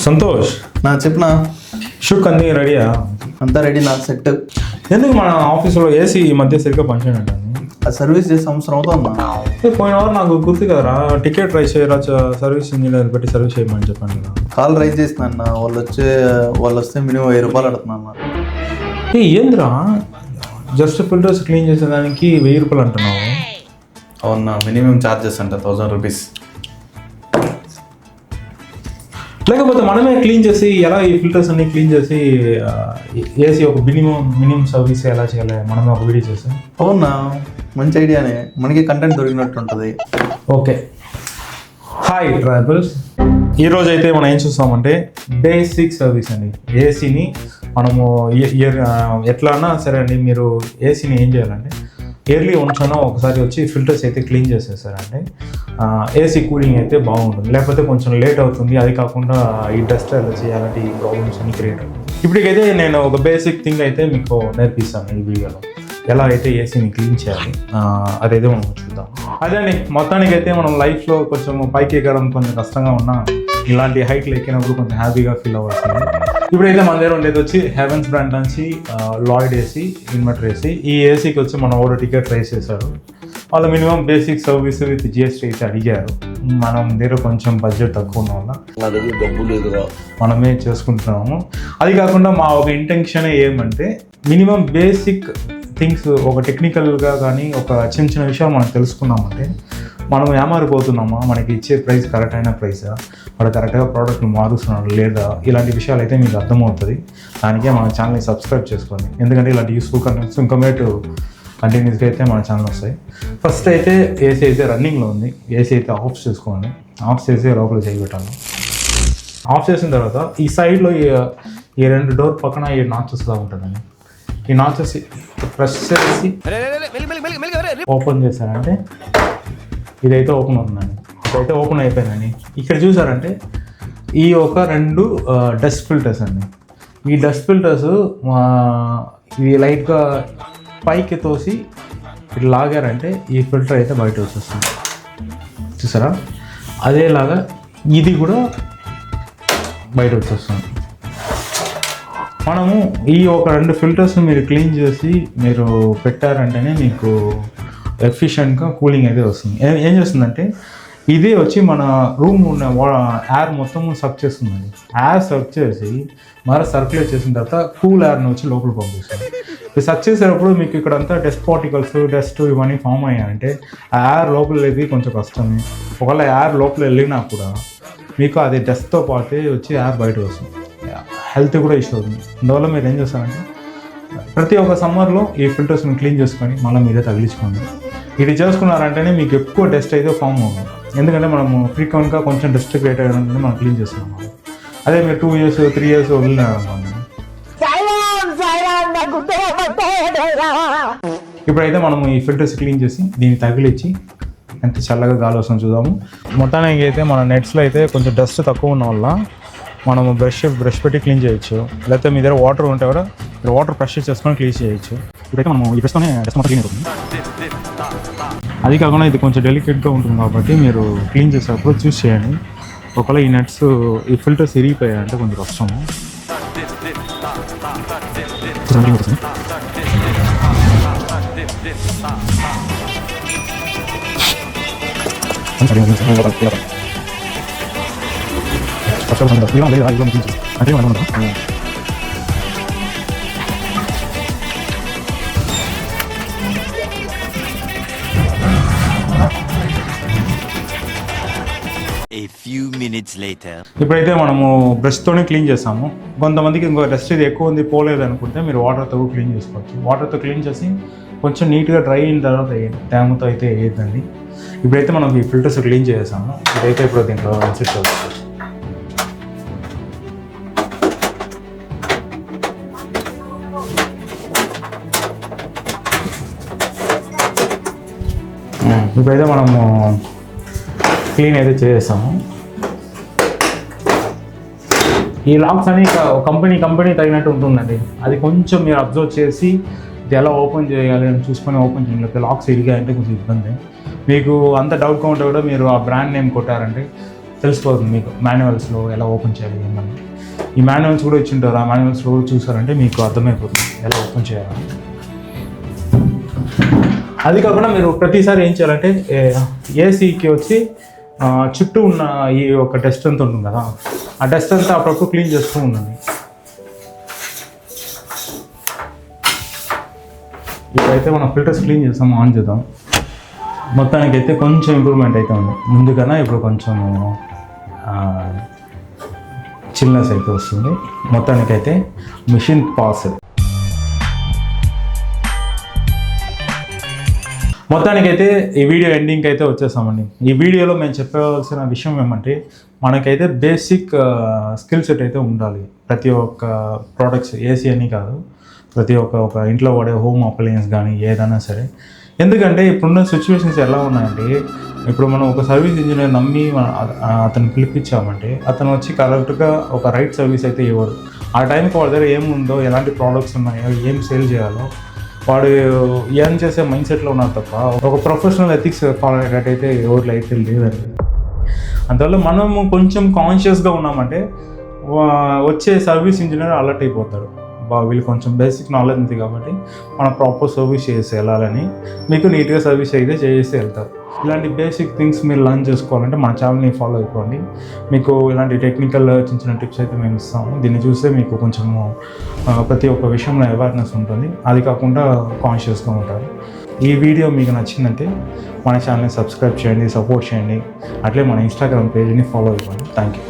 సంతోష్ నా చెప్పిన షుక్ అన్నీ రెడీయా? అంతా రెడీ నా సెట్. ఎందుకు మన ఆఫీస్లో ఏసీ ఈ మధ్య సరిగ్గా పనిచేయండి. ఆ సర్వీస్ చేసే సంవత్సరం అవుతుందా? పోయిన వారు నాకు గుర్తు కదరా, టికెట్ ట్రై చేయరా, సర్వీస్ ఇంజనీర్ పెట్టి సర్వీస్ చేయమని చెప్పండి కదా. కాల్ రైజ్ చేసిన అన్న, వాళ్ళు వస్తే మినిమం 1000 రూపాయలు అడుగుతున్నా. ఏంద్రా జస్ట్ ఫిల్టర్స్ క్లీన్ చేసేదానికి 1000 రూపాయలు అంటున్నావు? అవునా, మినిమం ఛార్జెస్ అంట 1000 రూపీస్. లేకపోతే మనమే క్లీన్ చేసి ఎలా ఈ ఫిల్టర్స్ అన్ని క్లీన్ చేసి ఏసీ ఒక మినిమం సర్వీస్ ఎలా చేయాలి మనమే ఒక వీడియో చేసి. అవునా, మంచి ఐడియానే, మనకి కంటెంట్ దొరికినట్టు ఉంటుంది. Okay, hi travels. ఈరోజు అయితే మనం ఏం చూస్తామంటే బేసిక్ సర్వీస్ అండి. ఏసీని మనము ఎట్లా అన్నా సరే అండి, మీరు ఏసీని ఏం చేయాలంటే ఇయర్లీ వన్స్లో ఒకసారి వచ్చి ఫిల్టర్స్ అయితే క్లీన్ చేసేసారంటే ఏసీ కూలింగ్ అయితే బాగుంటుంది. లేకపోతే కొంచెం లేట్ అవుతుంది. అది కాకుండా ఈ డస్ట్ అలర్జీ అలాంటి ప్రాబ్లమ్స్ అన్ని క్రియేట్ అవుతుంది. ఇప్పటికైతే నేను ఒక బేసిక్ థింగ్ అయితే మీకు నేర్పిస్తాను ఈ వీడియోలో, ఎలా అయితే ఏసీని క్లీన్ చేయాలి అదైతే మనం చూద్దాం. అదే అండి, మొత్తానికి అయితే మనం లైఫ్లో కొంచెం పైకి ఎక్కడం కొంచెం కష్టంగా ఉన్నా ఇలాంటి హైట్లు ఎక్కినప్పుడు కొంచెం హ్యాపీగా ఫీల్ అవ్వాల్సింది. ఇప్పుడైతే మన దగ్గర ఉండేది వచ్చి హెవెన్స్ బ్రాండ్ నుంచి లాయిడ్ ఏసీ, ఇన్వర్టర్ ఏసీ. ఈ ఏసీకి వచ్చి మనం ఓడో టికెట్ రైస్ చేశారు. వాళ్ళు minimum basic service with GST అయితే అడిగారు. మనం దగ్గర కొంచెం బడ్జెట్ తక్కువ ఉన్న వల్ల మనమే చేసుకుంటున్నాము. అది కాకుండా మా ఒక ఇంటెన్షన్ ఏమంటే మినిమం బేసిక్ థింగ్స్ ఒక టెక్నికల్గా కానీ ఒక చిన్న చిన్న విషయాలు మనం తెలుసుకున్నామంటే మనం ఏమారిపోతున్నామా, మనకి ఇచ్చే ప్రైస్ కరెక్ట్ అయిన ప్రైసా, వాడు కరెక్ట్గా ప్రోడక్ట్ని మారుస్తున్నాడు లేదా, ఇలాంటి విషయాలు అయితే మీకు అర్థమవుతుంది. దానికే మన ఛానల్ని సబ్స్క్రైబ్ చేసుకోండి, ఎందుకంటే ఇలాంటి యూస్ఫుల్ కంటెంట్స్ ఇంకమేటివ్ కంటిన్యూస్గా అయితే మన ఛానల్ వస్తాయి. ఫస్ట్ అయితే ఏసీ అయితే రన్నింగ్లో ఉంది. ఏసీ అయితే ఆఫ్ చేసుకోండి. ఆఫ్ చేసి లోపల చేయబెట్టాలి. ఆఫ్ చేసిన తర్వాత ఈ సైడ్లో ఈ 2 డోర్ పక్కన ఈ నాచెస్లా ఉంటుందండి. ఈ నాచెస్ ప్రెస్ చేసి ఓపెన్ చేశారంటే ఇదైతే ఓపెన్ అవుతుందండి. ఇదైతే ఓపెన్ అయిపోయిందండి. ఇక్కడ చూసారంటే ఈ ఒక 2 డస్ట్ ఫిల్టర్స్ అండి. ఈ డస్ట్ ఫిల్టర్స్ ఇవి లైట్గా పైకి తోసి ఇట్లా లాగారంటే ఈ ఫిల్టర్ అయితే బయట వచ్చేస్తుంది. చూసారా, అదేలాగా ఇది కూడా బయట వచ్చేస్తుంది. మనము ఈ ఒక 2 ఫిల్టర్స్ మీరు క్లీన్ చేసి మీరు పెట్టారంటేనే మీకు ఎఫిషియెంట్గా కూలింగ్ అయితే వస్తుంది. ఏం చేస్తుందంటే ఇదే వచ్చి మన రూమ్ ఉన్న ఎయిర్ మొత్తం సక్ చేస్తుందండి. ఎయిర్ సక్ చేసి మరో సర్క్యులేట్ చేసిన తర్వాత కూల్ ఎయిర్ని వచ్చి లోపల పంపిస్తుంది. సక్ చేసేటప్పుడు మీకు ఇక్కడంతా డస్ట్ పార్టికల్స్, డస్ట్ ఇవన్నీ ఫామ్ అయ్యాయంటే ఆ ఎయిర్ లోపల వెళ్ళి కొంచెం కష్టమే. ఒకవేళ ఎయిర్ లోపల వెళ్ళినా కూడా మీకు అది డస్ట్తో పాటే వచ్చి ఎయిర్ బయట వస్తుంది. హెల్త్ కూడా ఇష్యూ అవుతుంది. అందువల్ల మీరు ఏం చేస్తారంటే ప్రతి ఒక్క సమ్మర్లో ఈ ఫిల్టర్స్ని క్లీన్ చేసుకొని మళ్ళీ మీరే తగిలించుకోండి. ఇది చేసుకున్నారంటేనే మీకు ఎక్కువ డస్ట్ అయితే ఫామ్ అవుతుంది. ఎందుకంటే మనము ఫ్రీక్వెంట్గా కొంచెం డస్ట్ క్రియేట్ అయ్యడానికి మనం క్లీన్ చేస్తున్నాం. అదే మీరు 2 years 3 years వదిలినారనుకోండి. ఇప్పుడైతే మనము ఈ ఫిల్టర్స్ క్లీన్ చేసి దీన్ని తగిలించి ఎంత చల్లగా గాలి వస్తుందో చూద్దాము. మొత్తానికి అయితే మన నెట్స్లో అయితే కొంచెం డస్ట్ తక్కువ ఉన్న వల్ల మనము బ్రష్ పెట్టి క్లీన్ చేయొచ్చు. లేకపోతే మీ దగ్గర వాటర్ ఉంటే కూడా మీరు వాటర్ ప్రెష్ చేసుకొని క్లీన్ చేయొచ్చు. ఇప్పుడైతే మనము ఈ బ్రష్తోనే డస్ట్ మొత్తం క్లీన్ అవుతుంది. అది కాకుండా ఇది కొంచెం డెలికేట్గా ఉంటుంది కాబట్టి మీరు క్లీన్ చేసేటప్పుడు చూస్ చేయండి. ఒకవేళ ఈ నట్స్ ఈ ఫిల్టర్స్ ఇరిగిపోయాయంటే కొంచెం కష్టము. ఇప్పుడైతే మనము బ్రష్తోనే క్లీన్ చేస్తాము. కొంతమందికి ఇంకో డస్ట్ ఇది ఎక్కువ ఉంది పోలేదు అనుకుంటే మీరు వాటర్తో కూడా క్లీన్ చేసుకోవచ్చు. వాటర్తో క్లీన్ చేసి కొంచెం నీట్గా డ్రై అయిన తర్వాత వేయండి, తేమతో అయితే వేయద్దండి. ఇప్పుడైతే మనం ఈ ఫిల్టర్స్ క్లీన్ చేసాము. ఇదైతే ఇప్పుడు దీంట్లో ఇన్సెట్ అవుతుంది. ఇప్పుడైతే మనము క్లీన్ అయితే చేసేసాము. ఈ లాక్స్ అని కంపెనీ తగినట్టు ఉంటుందండి. అది కొంచెం మీరు అబ్జర్వ్ చేసి ఇది ఎలా ఓపెన్ చేయాలి అని చూసుకొని ఓపెన్ చేయాలి. లాక్స్ ఇరిగాయంటే కొంచెం ఇబ్బంది. మీకు అంత డౌట్గా ఉంటే కూడా మీరు ఆ బ్రాండ్ నేమ్ కొట్టారంటే తెలిసిపోతుంది మీకు మాన్యువల్స్లో ఎలా ఓపెన్ చేయాలి ఏమని. ఈ మాన్యువల్స్ కూడా ఇచ్చింటారు, ఆ మాన్యువల్స్లో చూసారంటే మీకు అర్థమైపోతుంది ఎలా ఓపెన్ చేయాలని. అది కాకుండా మీరు ప్రతిసారి ఏం చేయాలంటే ఏసీకి వచ్చి చుట్టూ ఉన్న ఈ ఒక డస్ట్ అంతా ఉంటుంది కదా, ఆ డస్ట్ అంతా అప్పుడప్పుడు క్లీన్ చేస్తూ ఉండండి. ఇప్పుడైతే మనం ఫిల్టర్స్ క్లీన్ చేస్తాం, ఆన్ చేద్దాం. మొత్తానికి అయితే కొంచెం ఇంప్రూవ్మెంట్ అయితే ఉంది, ముందుకన్నా ఇప్పుడు కొంచెం చిల్నెస్ అయితే వస్తుంది. మొత్తానికైతే మిషన్ పాస్. మొత్తానికైతే ఈ వీడియో ఎండింగ్కి అయితే వచ్చేసామండి. ఈ వీడియోలో మేము చెప్పవలసిన విషయం ఏమంటే, మనకైతే బేసిక్ స్కిల్ సెట్ అయితే ఉండాలి. ప్రతి ఒక్క ప్రోడక్ట్స్, ఏసీ అని కాదు, ప్రతి ఒక్క ఇంట్లో వాడే హోమ్ అప్లయన్స్ కానీ ఏదైనా సరే. ఎందుకంటే ఇప్పుడున్న సిచ్యువేషన్స్ ఎలా ఉన్నాయంటే, ఇప్పుడు మనం ఒక సర్వీస్ ఇంజనీర్ నమ్మి అతను పిలిపించామంటే అతను వచ్చి కరెక్ట్గా ఒక రైట్ సర్వీస్ అయితే ఇవ్వడు. ఆ టైంకి వాళ్ళ దగ్గర ఏముందో, ఎలాంటి ప్రోడక్ట్స్ ఉన్నాయో, ఏం సేల్ చేయాలో వాడు ఏం చేసే మైండ్ సెట్లో ఉన్నారు తప్ప ఒక ప్రొఫెషనల్ ఎథిక్స్ ఫాలో అయ్యేటైతే ఎవరు అయితే లేదండి. అందువల్ల మనము కొంచెం కాన్షియస్గా ఉన్నామంటే వచ్చే సర్వీస్ ఇంజనీర్ అలర్ట్ అయిపోతాడు. వీళ్ళు కొంచెం బేసిక్ నాలెడ్జ్ ఉంది కాబట్టి మనం ప్రాపర్ సర్వీస్ చేసి వెళ్ళాలని, మీకు నీట్గా సర్వీస్ అయితే చేసి వెళ్తారు. ఇలాంటి బేసిక్ థింగ్స్ మీరు లర్న్ చేసుకోవాలంటే మన ఛానల్ని ఫాలో అయిపోండి. మీకు ఇలాంటి టెక్నికల్ చిన్న చిన్న టిప్స్ అయితే మేము ఇస్తాము. దీన్ని చూస్తే మీకు కొంచెము ప్రతి ఒక్క విషయంలో అవేర్నెస్ ఉంటుంది, అది కాకుండా కాన్షియస్గా ఉంటారు. ఈ వీడియో మీకు నచ్చిందంటే మన ఛానల్ని సబ్స్క్రైబ్ చేయండి, సపోర్ట్ చేయండి. అట్లే మన ఇన్స్టాగ్రామ్ పేజ్ని ఫాలో అయిపోండి. Thank you.